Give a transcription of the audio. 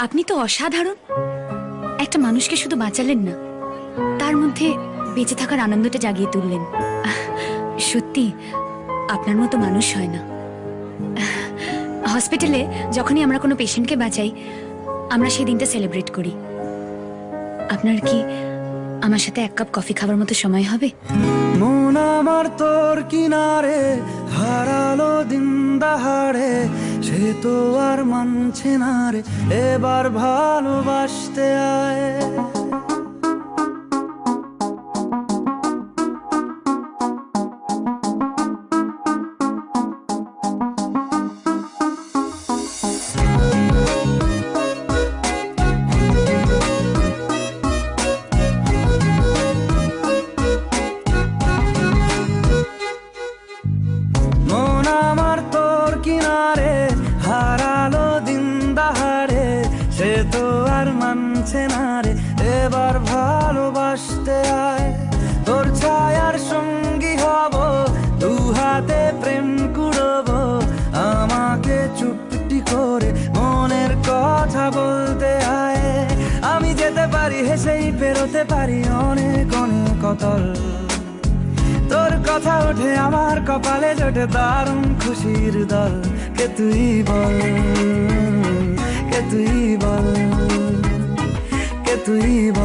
আপনি তো অসাধারণ। একটা মানুষকে শুধু বাঁচালেন না, তার মধ্যে বেঁচে থাকার আনন্দটা জাগিয়ে তুললেন। সত্যি আপনার মতো মানুষ হয় না। হসপিটালে যখনই আমরা কোনো পেশেন্টকে বাঁচাই, আমরা সেই দিনটা সেলিব্রেট করি। আপনার কি আমার সাথে এক কাপ কফি খাবার মতো সময় হবে? মন আমার তোর কিনারে হারালো দিন দাহাড়ে, সে তো আর মানছে না রে, এবার ভালোবাসতে আয়। মন আমার তোর কিনারে হারালো দিন দাহাড়ে, সে তো আর মানছে না রে, এবার ভালোবাসতে আয়। তোর ছায়ার সঙ্গী হব, দু হাতে প্রেম কুড়বো, আমাকে চুপটি করে মনের কথা বলতে আয়। আমি যেতে পারি হেসেই পেরোতে পারি অনেক অনেক অতল, তোর কথা ওঠে আমার কপালে জোটে দারুণ খুশির দল। কে তুই বল, কে তুই বল, কে তুই বল।